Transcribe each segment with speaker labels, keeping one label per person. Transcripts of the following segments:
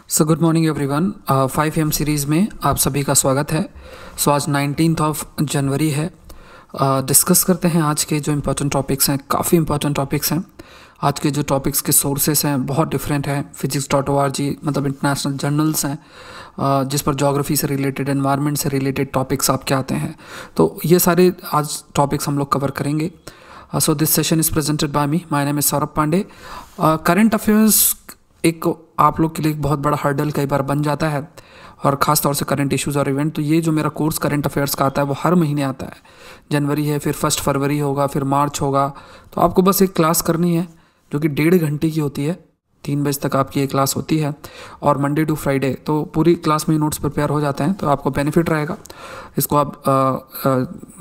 Speaker 1: So good morning everyone. 5 AM series में आप सभी का स्वागत है। आज 19 जनवरी है। डिस्कस करते हैं आज के जो इम्पोर्टेंट टॉपिक्स हैं। काफ़ी इम्पोर्टेंट टॉपिक्स हैं। आज के जो टॉपिक्स के सोर्सेस हैं बहुत डिफरेंट हैं। physics.org मतलब इंटरनेशनल जर्नल्स हैं जिस पर ज्योग्राफी से रिलेटेड, एनवायरनमेंट से रिलेटेड टॉपिक्स आपके आते हैं। तो ये सारे आज टॉपिक्स हम लोग कवर करेंगे। So this session is presented by me. My name is Saurabh Pandey. Current affairs एक आप लोग के लिए एक बहुत बड़ा हर्डल कई बार बन जाता है, और ख़ास तौर से करंट इश्यूज़ और इवेंट। तो ये जो मेरा कोर्स करंट अफेयर्स का आता है वो हर महीने आता है। जनवरी है, फिर 1 फरवरी होगा, फिर मार्च होगा। तो आपको बस एक क्लास करनी है जो कि 1.5 घंटे की होती है। 3 बजे तक आपकी ये क्लास होती है, और मंडे टू फ्राइडे तो पूरी क्लास में नोट्स प्रिपेयर हो जाते हैं। तो आपको बेनिफिट रहेगा। इसको आप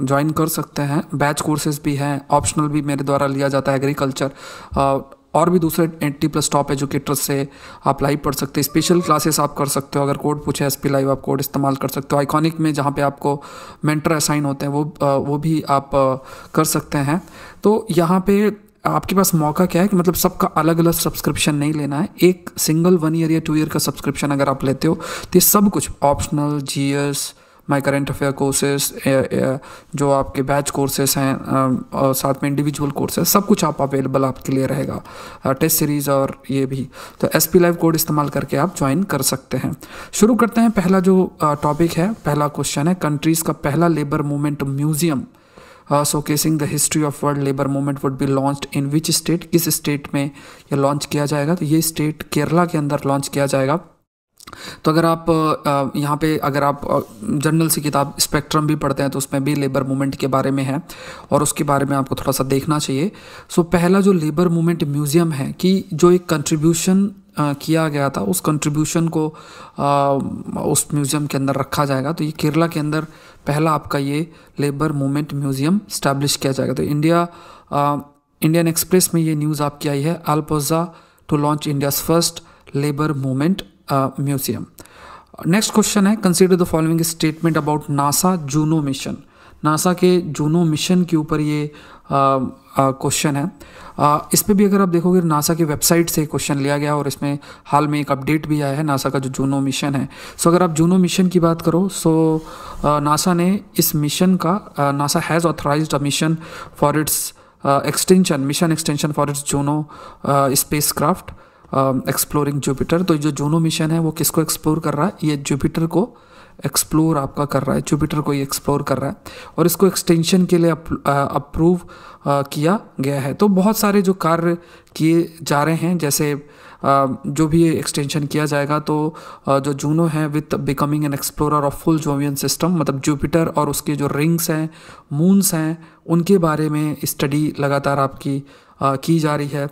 Speaker 1: ज्वाइन कर सकते हैं। बैच कोर्सेज भी हैं, ऑप्शनल भी मेरे द्वारा लिया जाता है। एग्रीकल्चर और भी दूसरे 80+ टॉप एजुकेटर्स से आप लाइव पढ़ सकते हैं। स्पेशल क्लासेस आप कर सकते हो। अगर कोड पूछे SP लाइव, आप कोड इस्तेमाल कर सकते हो। आइकॉनिक में जहाँ पे आपको मेंटर असाइन होते हैं वो भी आप कर सकते हैं। तो यहाँ पे आपके पास मौका क्या है कि मतलब सबका अलग अलग सब्सक्रिप्शन नहीं लेना है। एक सिंगल 1 ईयर या 2 ईयर का सब्सक्रिप्शन अगर आप लेते हो तो ये सब कुछ optional, GS, my current affair courses, जो आपके बैच कोर्सेस हैं, और साथ में इंडिविजुअल कोर्सेस, सब कुछ आप अवेलेबल आपके लिए रहेगा। टेस्ट सीरीज़ और ये भी। तो SP लाइव कोड इस्तेमाल करके आप ज्वाइन कर सकते हैं। शुरू करते हैं। पहला जो टॉपिक है, पहला क्वेश्चन है, कंट्रीज़ का पहला labour movement museum showcasing the history of world labour movement would be launched in which state. किस स्टेट में यह लॉन्च किया जाएगा? तो ये स्टेट केरला के अंदर लॉन्च किया जाएगा। तो अगर आप यहाँ पे अगर आप जर्नल से किताब स्पेक्ट्रम भी पढ़ते हैं तो उसमें भी लेबर मूवमेंट के बारे में है, और उसके बारे में आपको थोड़ा सा देखना चाहिए। सो पहला जो लेबर मूवमेंट म्यूज़ियम है कि जो एक कंट्रीब्यूशन किया गया था, उस कंट्रीब्यूशन को उस म्यूज़ियम के अंदर रखा जाएगा। तो ये केरला के अंदर पहला आपका ये लेबर मूवमेंट म्यूज़ियम स्टैब्लिश किया जाएगा। तो इंडियन एक्सप्रेस में ये न्यूज़ आपकी आई है, Alappuzha to launch India's first labour movement museum. Next question है, consider the following statement about NASA Juno mission. NASA के जूनो मिशन के ऊपर ये क्वेश्चन है। इस पे भी अगर आप देखोगे नासा की वेबसाइट से क्वेश्चन लिया गया, और इसमें हाल में एक अपडेट भी आया है नासा का जो जूनो मिशन है। सो अगर आप जूनो मिशन की बात करो, सो नासा ने इस मिशन का, NASA has authorised a mission for its mission extension for its Juno space craft exploring Jupiter. तो जो जूनो मिशन है वो किसको एक्सप्लोर कर रहा है? ये जुपिटर को एक्सप्लोर आपका कर रहा है। जुपिटर को ये एक्सप्लोर कर रहा है, और इसको एक्सटेंशन के लिए अप्रूव किया गया है। तो बहुत सारे जो कार्य किए जा रहे हैं, जैसे जो भी ये एक्सटेंशन किया जाएगा, तो जो जूनो है with becoming an explorer of full Jovian system, मतलब जुपिटर और उसके जो रिंग्स हैं, मून्स हैं, उनके बारे में स्टडी लगातार आपकी की जा रही है।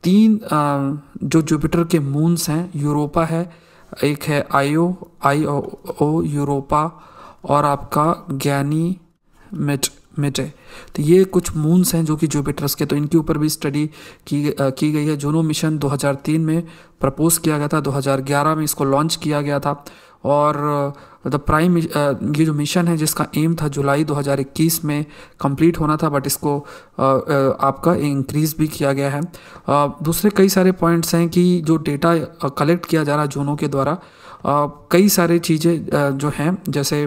Speaker 1: 3 जो जुपिटर के मून्स हैं, यूरोपा है, एक है आईओ यूरोपा, और आपका ज्ञानी मिटे। तो ये कुछ मून्स हैं जो कि जुपिटर्स के, तो इनके ऊपर भी स्टडी की गई है। जूनो मिशन 2003 में प्रपोज किया गया था, 2011 में इसको लॉन्च किया गया था। और ये जो मिशन है जिसका एम था जुलाई 2021 में कंप्लीट होना था, बट इसको आपका इंक्रीज़ भी किया गया है। दूसरे कई सारे पॉइंट्स हैं कि जो डेटा कलेक्ट किया जा रहा है जूनो के द्वारा, कई सारे चीज़ें जो हैं, जैसे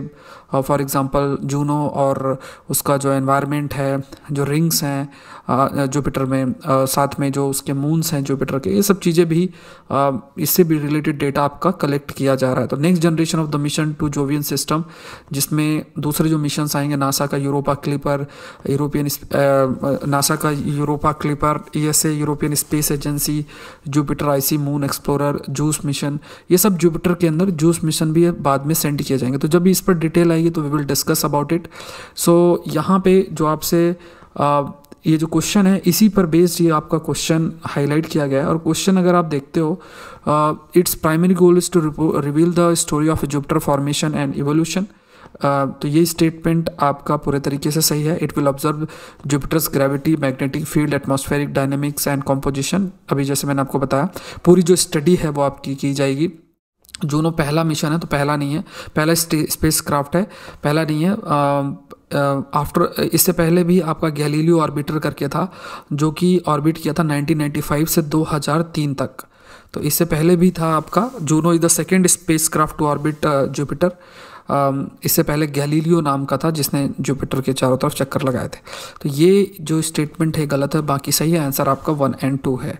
Speaker 1: फॉर एग्जांपल जूनो और उसका जो एनवायरनमेंट है, जो रिंग्स हैं जुपिटर में, साथ में जो उसके मून्स हैं जुपिटर के, ये सब चीज़ें भी इससे भी रिलेटेड डेटा आपका कलेक्ट किया जा रहा है। तो next generation of the mission to Jovian system, जिसमें दूसरे जो मिशंस आएंगे, नासा का यूरोपा क्लिपर, नासा का Europa Clipper, ESA European space agency, Jupiter IC moon explorer, JUICE mission, ये सब जुपिटर के अंदर, जूस मिशन भी बाद में सेंड किए जाएंगे। तो जब भी इस पर डिटेल आएगी तो we will discuss about it. So यहाँ पे जो आपसे ये जो क्वेश्चन है, इसी पर बेस्ड ये आपका क्वेश्चन हाईलाइट किया गया है। और क्वेश्चन अगर आप देखते हो, it's primary goal is to reveal the story of Jupiter formation and evolution. तो ये स्टेटमेंट आपका पूरे तरीके से सही है। It will observe Jupiter's gravity, magnetic field, atmospheric dynamics and composition. अभी जैसे मैंने आपको बताया, पूरी जो स्टडी है वो आपकी की जाएगी। जूनो पहला मिशन है, तो पहला नहीं है, पहला स्पेस क्राफ्ट है, पहला नहीं है। आफ्टर इससे पहले भी आपका गैलीलियो ऑर्बिटर करके था, जो कि ऑर्बिट किया था 1995 से 2003 तक। तो इससे पहले भी था आपका Juno is the second spacecraft to orbit Jupiter. इससे पहले गैलीलियो नाम का था जिसने जुपिटर के चारों तरफ चक्कर लगाए थे। तो ये जो स्टेटमेंट है गलत है, बाकी सही है। आंसर आपका 1 और 2 है।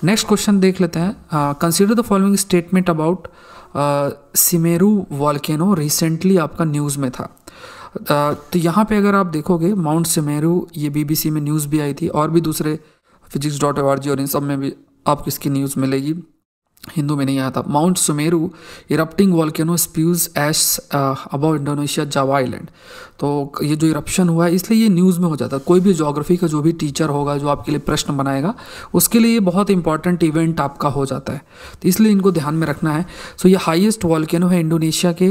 Speaker 1: नेक्स्ट क्वेश्चन देख लेते हैं। Consider the following statement about Semeru volcano recently आपका न्यूज़ में था। तो यहाँ पे अगर आप देखोगे माउंट सिमेरू, ये BBC में न्यूज़ भी आई थी और भी दूसरे physics.org और इन सब में भी आपको इसकी न्यूज़ मिलेगी, हिंदू में नहीं आया था। माउंट सुमेरू इरप्टिंग वॉल्केनो स्प्यूज एश अबव इंडोनेशिया जावा आइलैंड। तो ये जो इरप्शन हुआ है इसलिए ये न्यूज़ में हो जाता है। कोई भी ज्योग्राफी का जो भी टीचर होगा जो आपके लिए प्रश्न बनाएगा उसके लिए ये बहुत इंपॉर्टेंट इवेंट आपका हो जाता है, तो इसलिए इनको ध्यान में रखना है। सो ये हाईएस्ट वॉल्केनो है इंडोनेशिया के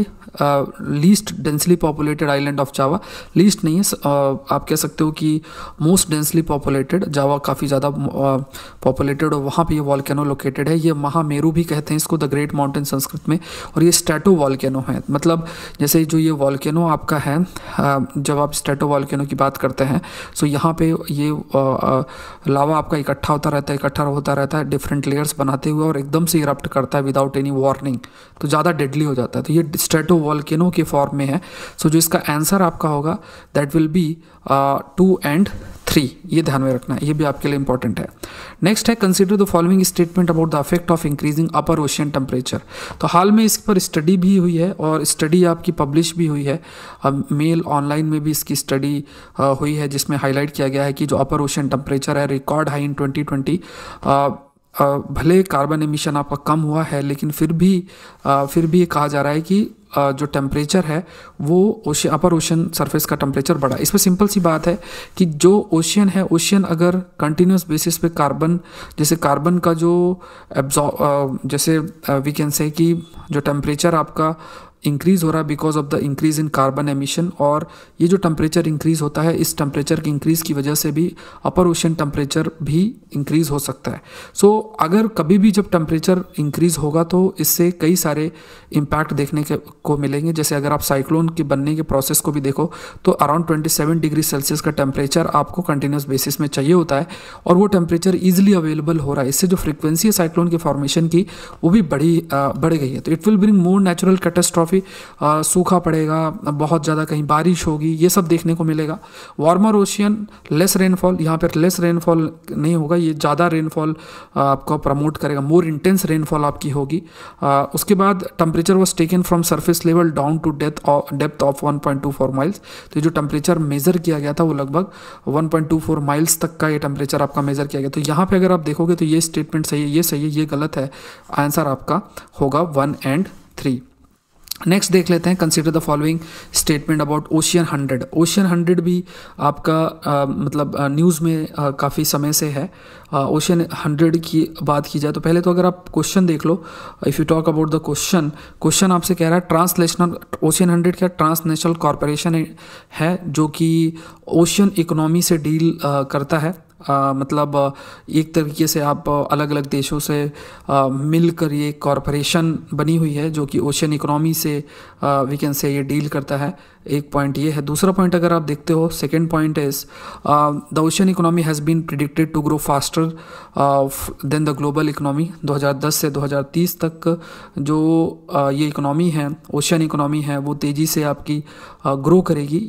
Speaker 1: least densely populated island of Java. Least नहीं है, आप कह सकते हो कि मोस्ट डेंसली पॉपुलेटेड। जावा काफ़ी ज़्यादा पॉपुलेटेड और वहाँ पे ये वॉल्केनो लोकेटेड है। ये महामेरू भी कहते हैं इसको, द ग्रेट माउंटेन संस्कृत में। और ये स्ट्रेटो वॉल्केनो है, मतलब जैसे जो ये वॉल्केनो आपका है, जब आप स्ट्रेटो वॉल्केनो की बात करते हैं सो यहाँ पे ये लावा आपका इकट्ठा होता रहता है डिफरेंट लेयर्स बनाते हुए और एकदम से इरप्ट करता है विदाउट एनी वार्निंग, तो ज़्यादा डेडली हो जाता है। तो ये स्ट्रेटो वॉल्केनो के फॉर्म में है। सो जो इसका आंसर आपका होगा दैट विल बी 2 और 3, ये ध्यान में रखना है, ये भी आपके लिए इंपॉर्टेंट है। नेक्स्ट है consider the following statement about the effect of increasing upper ocean temperature. तो हाल में इस पर स्टडी भी हुई है और स्टडी आपकी पब्लिश भी हुई है। मेल ऑनलाइन में भी इसकी स्टडी हुई है जिसमें हाईलाइट किया गया है कि जो अपर ओशियन टेम्परेचर है रिकॉर्ड हाई इन 2020। भले कार्बन एमिशन आपका कम हुआ है लेकिन फिर भी ये कहा जा रहा है कि जो टेम्परेचर है वो अपर ओशन सरफेस का टेम्परेचर बढ़ा। इसमें सिंपल सी बात है कि जो ओशियन है, ओशियन अगर कंटिन्यूस बेसिस पे कार्बन, जैसे कार्बन का जो जैसे वी कैन से कि जो टेम्परेचर आपका इंक्रीज़ हो रहा है because of the increase in carbon emission, और ये जो टेम्परेचर इंक्रीज़ होता है इस टेम्परेचर के इंक्रीज़ की वजह से भी अपर ओशन टेम्परेचर भी इंक्रीज़ हो सकता है। सो अगर कभी भी जब टेम्परेचर इंक्रीज़ होगा तो इससे कई सारे इम्पैक्ट देखने को मिलेंगे। जैसे अगर आप साइक्लोन के बनने के प्रोसेस को भी देखो तो अराउंड 27 डिग्री सेल्सियस का टेम्परेचर आपको कंटिन्यूस बेसिस में चाहिए होता है और वो टेम्परेचर ईजिली अवेलेबल हो रहा है। इससे जो फ्रिक्वेंसी है साइक्लोन के फॉर्मेशन की वो भी बढ़ गई है। तो it will bring more natural catastrophe, सूखा पड़ेगा, बहुत ज़्यादा कहीं बारिश होगी, ये सब देखने को मिलेगा। वार्मर ओशियन लेस रेनफॉल, यहाँ पर लेस रेनफॉल नहीं होगा, ये ज़्यादा रेनफॉल आपको प्रमोट करेगा, मोर इंटेंस रेनफॉल आपकी होगी। उसके बाद temperature was taken from surface level down to depth of 1.24 miles. तो जो टेम्परेचर मेजर किया गया था वो लगभग 1.24 माइल्स तक का ये टेम्परेचर आपका मेजर किया गया। तो यहाँ पे अगर आप देखोगे तो ये स्टेटमेंट सही है, ये सही है, ये गलत है। आंसर आपका होगा 1 और 3। नेक्स्ट देख लेते हैं, consider the following statement about ocean 100। Ocean 100 भी आपका मतलब न्यूज़ में काफ़ी समय से है। ओशियन 100 की बात की जाए तो पहले तो अगर आप क्वेश्चन देख लो, if you talk about the question आपसे कह रहा है ट्रांसनेशनल ओशियन 100 क्या ट्रांसनेशनल कॉरपोरेशन है जो कि ओशियन इकोनॉमी से डील करता है। मतलब एक तरीके से आप अलग अलग देशों से मिलकर ये कॉरपोरेशन बनी हुई है जो कि ओशियन इकोनॉमी से वी कैन से ये डील करता है। एक पॉइंट ये है। दूसरा पॉइंट अगर आप देखते हो, second point is the ocean economy has been predicted to grow faster than the global economy. 2010 से 2030 तक जो ये इकोनॉमी है, ओशियन इकोनॉमी है, वो तेज़ी से आपकी ग्रो करेगी।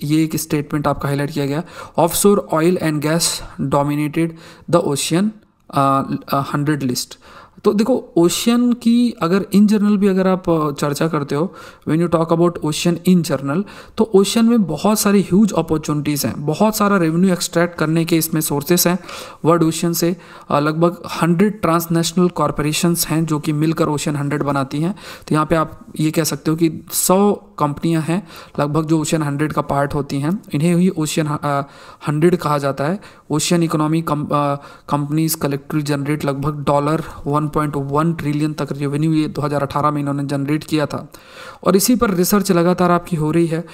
Speaker 1: ये एक स्टेटमेंट आपका हाईलाइट किया गया। Offshore oil and gas dominated the ocean 100 list. तो देखो ओशियन की अगर इन जनरल भी अगर आप चर्चा करते हो, when you talk about ocean in general, तो ओशियन में बहुत सारी ह्यूज अपॉर्चुनिटीज़ हैं, बहुत सारा रेवेन्यू एक्सट्रैक्ट करने के इसमें सोर्सेस हैं। वर्ल्ड ओशियन से लगभग 100 ट्रांसनेशनल कॉरपोरेशंस हैं जो कि मिलकर ओशियन 100 बनाती हैं। तो यहाँ पे आप ये कह सकते हो कि 100 कंपनियां हैं लगभग जो ओशियन 100 का पार्ट होती हैं, इन्हें ही ओशियन 100 कहा जाता है। Ocean economy companies collectively generate लगभग $1.1 ट्रिलियन तक रेवेन्यू ये 2018 में इन्होंने जनरेट किया था और इसी पर रिसर्च लगातार आपकी हो रही है।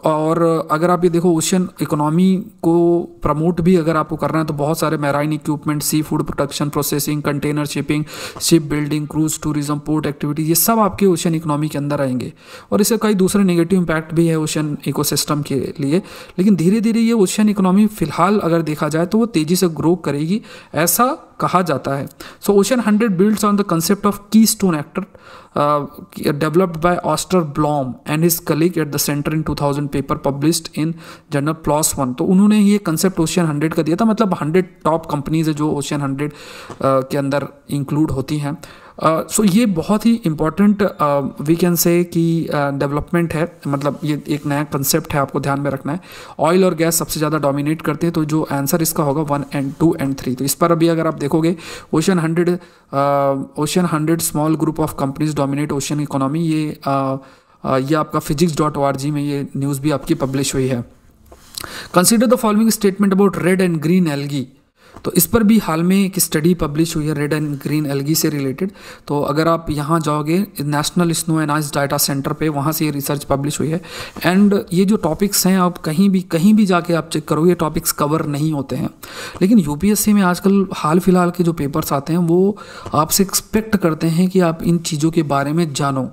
Speaker 1: और अगर आप ये देखो ओशियन इकोनॉमी को प्रमोट भी अगर आपको करना है तो बहुत सारे marine equipment, sea food production, processing, container shipping, ship building, cruise tourism, port activity, ये सब आपके ओशियन इकोनॉमी के अंदर आएंगे और इससे कई दूसरे नेगेटिव इम्पैक्ट भी है ओशियन इकोसिस्टम के लिए। लेकिन धीरे धीरे ये ओशियन इकोनॉमी फिलहाल अगर देखा जाए तो वो तेज़ी से ग्रो करेगी, ऐसा कहा जाता है। So Ocean 100 builds on the concept of keystone actor developed by Osterblom and his colleague at the centre in 2000 paper published in journal PLOS One. तो उन्होंने ये कंसेप्ट ओशन 100 का दिया था, मतलब 100 टॉप कंपनीज है जो ocean 100 के अंदर इंक्लूड होती हैं। सो ये बहुत ही इम्पॉर्टेंट वी कैन से कि डेवलपमेंट है, मतलब ये एक नया कंसेप्ट है, आपको ध्यान में रखना है। ऑयल और गैस सबसे ज़्यादा डोमिनेट करते हैं, तो जो आंसर इसका होगा 1 and 2 and 3। तो इस पर अभी अगर आप देखोगे ocean 100 small group of companies dominate ocean economy, ये आपका physics.org में ये न्यूज़ भी आपकी पब्लिश हुई है। Consider the following statement about red and green algae. तो इस पर भी हाल में एक स्टडी पब्लिश हुई है रेड एंड ग्रीन एल्गी से रिलेटेड। तो अगर आप यहाँ जाओगे national snow and ice data centre पे, वहाँ से ये रिसर्च पब्लिश हुई है। एंड ये जो टॉपिक्स हैं आप कहीं भी जाके आप चेक करो, ये टॉपिक्स कवर नहीं होते हैं। लेकिन यूपीएससी में आजकल हाल फिलहाल के जो पेपर्स आते हैं वो आपसे एक्सपेक्ट करते हैं कि आप इन चीज़ों के बारे में जानो,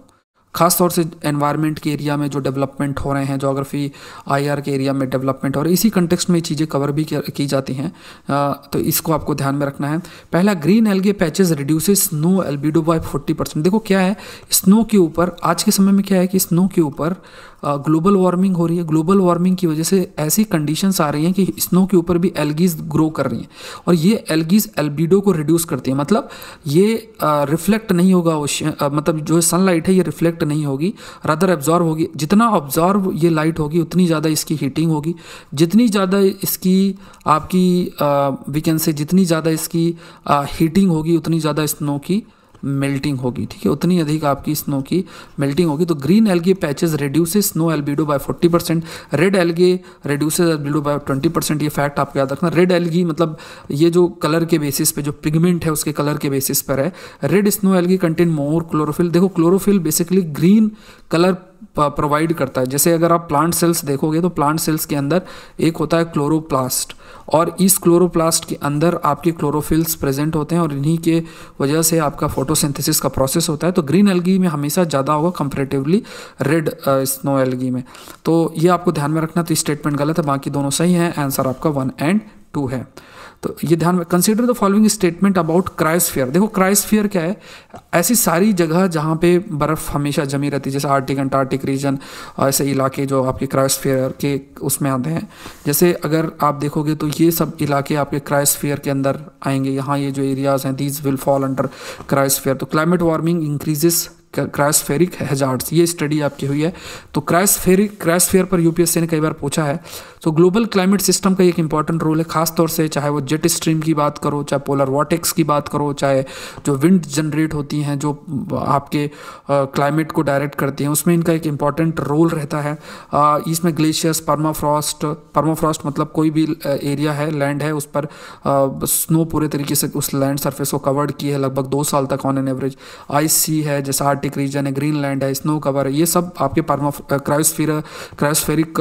Speaker 1: खास तौर से एनवायरनमेंट के एरिया में जो डेवलपमेंट हो रहे हैं, ज्योग्राफी आईआर के एरिया में डेवलपमेंट हो रहे हैं, इसी कंटेक्स्ट में चीज़ें कवर भी की जाती हैं। तो इसको आपको ध्यान में रखना है। पहला, green algae patches reduces snow albedo by 40%। देखो क्या है, स्नो के ऊपर आज के समय में क्या है कि स्नो के ऊपर ग्लोबल वार्मिंग हो रही है। ग्लोबल वार्मिंग की वजह से ऐसी कंडीशंस आ रही हैं कि स्नो के ऊपर भी एल्गीज ग्रो कर रही हैं, और ये एल्गीज एल्बिडो को रिड्यूस करती है। मतलब ये रिफ्लेक्ट नहीं होगा, मतलब जो सनलाइट है ये रिफ्लेक्ट नहीं होगी, रादर एब्जॉर्व होगी। जितना ऑब्जॉर्व ये लाइट होगी उतनी ज़्यादा इसकी हीटिंग होगी, जितनी ज़्यादा इसकी आपकी वी कैन से जितनी ज़्यादा इसकी हीटिंग होगी उतनी ज़्यादा स्नो की मेल्टिंग होगी। ठीक है, उतनी अधिक आपकी स्नो की मेल्टिंग होगी। तो green algae patches reduces snow albedo by 40%, red algae reduces albedo by 20%। ये फैक्ट आपको याद रखना। रेड एल्गी मतलब ये जो कलर के बेसिस पे, जो पिगमेंट है उसके कलर के बेसिस पर है। Red snow algae contain more chlorophyll. देखो chlorophyll basically green colour provide करता है। जैसे अगर आप प्लांट सेल्स देखोगे तो प्लांट सेल्स के अंदर एक होता है क्लोरोप्लास्ट, और इस क्लोरोप्लास्ट के अंदर आपके क्लोरोफिल्स प्रेजेंट होते हैं, और इन्हीं के वजह से आपका फोटोसिंथेसिस का प्रोसेस होता है। तो ग्रीन एल्गी में हमेशा ज़्यादा होगा कंपैरेटिवली रेड स्नो एल्गी में। तो ये आपको ध्यान में रखना। तो स्टेटमेंट गलत है, बाकी दोनों सही हैं। आंसर आपका 1 and 2 है। तो ये ध्यान में। Consider the following statement about cryosphere. देखो क्रायोस्फीयर क्या है, ऐसी सारी जगह जहाँ पे बर्फ़ हमेशा जमी रहती है, जैसे आर्टिक अंटार्कटिक रीजन, ऐसे इलाके जो आपके क्रायोस्फीयर के उसमें आते हैं। जैसे अगर आप देखोगे तो ये सब इलाके आपके क्रायोस्फीयर के अंदर आएंगे। यहाँ ये जो एरियाज़ हैं these will fall under cryosphere. तो क्लाइमेट वार्मिंग इंक्रीजेस क्रायोस्फेरिक हैजार्ड्स, ये स्टडी आपकी हुई है। तो क्रायोस्फीयर पर यूपीएससी ने कई बार पूछा है। तो ग्लोबल क्लाइमेट सिस्टम का एक इंपॉर्टेंट रोल है, खास तौर से चाहे वो जेट स्ट्रीम की बात करो, चाहे पोलर वॉर्टेक्स की बात करो, चाहे जो विंड जनरेट होती हैं जो आपके क्लाइमेट को डायरेक्ट करती हैं, उसमें इनका एक इंपॉर्टेंट रोल रहता है। इसमें ग्लेशियर्स, परमाफ्रॉस्ट मतलब कोई भी एरिया है, लैंड है, उस पर स्नो पूरे तरीके से उस लैंड सरफेस को कवर्ड की है लगभग 2 साल तक on an average. Ice sea है, जैसे आर्टिक रीजन है, ग्रीनलैंड है, स्नो कवर है, ये सब आपके क्रायोस्फेरिक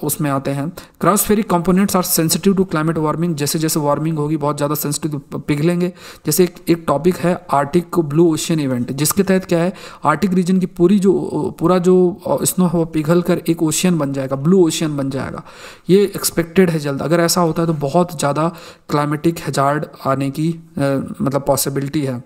Speaker 1: उसमें आते हैं। Cryospheric components are sensitive to climate warming. जैसे जैसे वार्मिंग होगी बहुत ज़्यादा सेंसिटिव पिघलेंगे। जैसे एक टॉपिक है आर्टिक ब्लू ओशियन इवेंट, जिसके तहत क्या है, आर्टिक रीजन की पूरा जो स्नो है वो पिघल कर एक ओशियन बन जाएगा, ब्लू ओशियन बन जाएगा। ये एक्सपेक्टेड है जल्द। अगर ऐसा होता है तो बहुत ज़्यादा क्लाइमेटिक हैजार्ड आने की मतलब पॉसिबिलिटी है,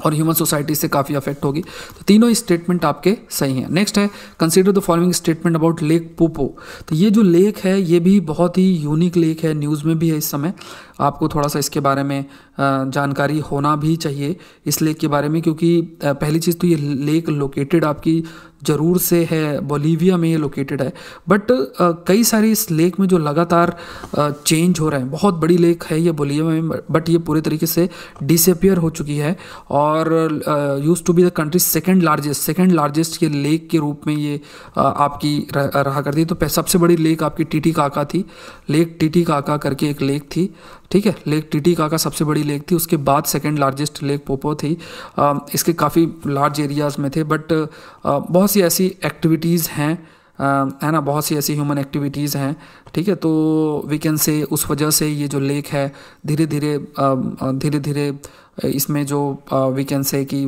Speaker 1: और ह्यूमन सोसाइटी से काफ़ी अफेक्ट होगी। तो तीनों स्टेटमेंट आपके सही हैं। नेक्स्ट है consider the following statement about lake Poopó. तो ये जो लेक है ये भी बहुत ही यूनिक लेक है, न्यूज़ में भी है इस समय। आपको थोड़ा सा इसके बारे में जानकारी होना भी चाहिए इस लेक के बारे में, क्योंकि पहली चीज़ तो ये लेक लोकेटेड आपकी ज़रूर से है बोलीविया में, ये लोकेटेड है। बट कई सारे इस लेक में जो लगातार चेंज हो रहे हैं, बहुत बड़ी लेक है ये बोलीविया में, बट ये पूरे तरीके से डिसअपियर हो चुकी है, और used to be the country second largest ये लेक के रूप में ये आपकी रहा करती है। तो सबसे बड़ी लेक आपकी टीटीकाका थी, लेक टीटीकाका करके एक लेक थी। ठीक है, लेक टीटीकाका सबसे बड़ी लेक थी, उसके बाद सेकंड लार्जेस्ट लेक पोपो थी। इसके काफ़ी लार्ज एरियाज़ में थे, बट बहुत सी ऐसी एक्टिविटीज़ हैं, है ना, बहुत सी ऐसी ह्यूमन एक्टिविटीज़ हैं। ठीक है, तो वी कैन से उस वजह से ये जो लेक है धीरे धीरे इसमें जो वी कैन से कि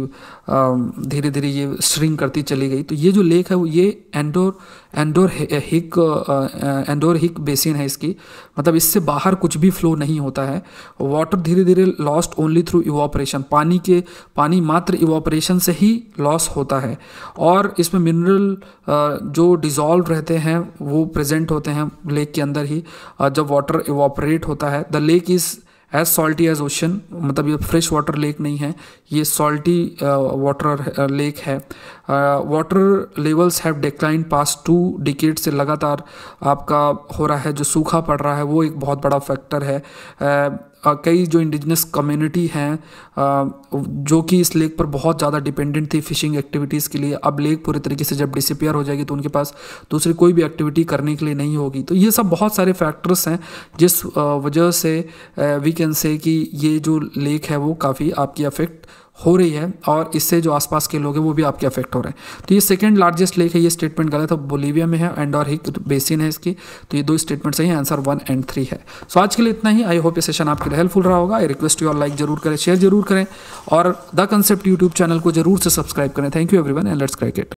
Speaker 1: धीरे धीरे ये श्रिंक करती चली गई। तो ये जो लेक है वो ये एंडोर हिक बेसिन है इसकी, मतलब इससे बाहर कुछ भी फ्लो नहीं होता है। वाटर धीरे धीरे लॉस्ट ओनली थ्रू इवापोरेशन, पानी मात्र इवापोरेशन से ही लॉस होता है। और इसमें मिनरल जो डिज़ोल्व रहते हैं वो प्रेजेंट होते हैं लेक के अंदर ही। जब वाटर इवापोरेट होता है, the lake is as salty as ocean, मतलब ये फ्रेश वाटर लेक नहीं है, ये सॉल्टी वाटर लेक है। Water levels have decline past 2 decade से लगातार आपका हो रहा है, जो सूखा पड़ रहा है वो एक बहुत बड़ा फैक्टर है। कई जो इंडिजिनस कम्युनिटी हैं जो कि इस लेक पर बहुत ज़्यादा डिपेंडेंट थी फिशिंग एक्टिविटीज़ के लिए, अब लेक पूरी तरीके से जब डिसअपियर हो जाएगी तो उनके पास दूसरी कोई भी एक्टिविटी करने के लिए नहीं होगी। तो ये सब बहुत सारे फैक्टर्स हैं जिस वजह से वी कैन से कि ये जो लेक है वो काफ़ी आपकी अफेक्ट हो रही है, और इससे जो आसपास के लोग हैं वो भी आपके अफेक्ट हो रहे हैं। तो ये सेकंड लार्जेस्ट लेक है, ये स्टेटमेंट गलत है, बोलीविया में है, एंडोर हिक बेसिन है इसकी। तो ये 2 स्टेटमेंट सही है, आंसर 1 और 3 है। सो आज के लिए इतना ही। आई होप ये सेशन आपके लिए हेल्पफुल रहा होगा। I request you all like जरूर करें, शेयर जरूर करें, और द कंसेप्ट यूट्यूब चैनल को जरूर से सब्सक्राइब करें। Thank you everyone and let's crack it.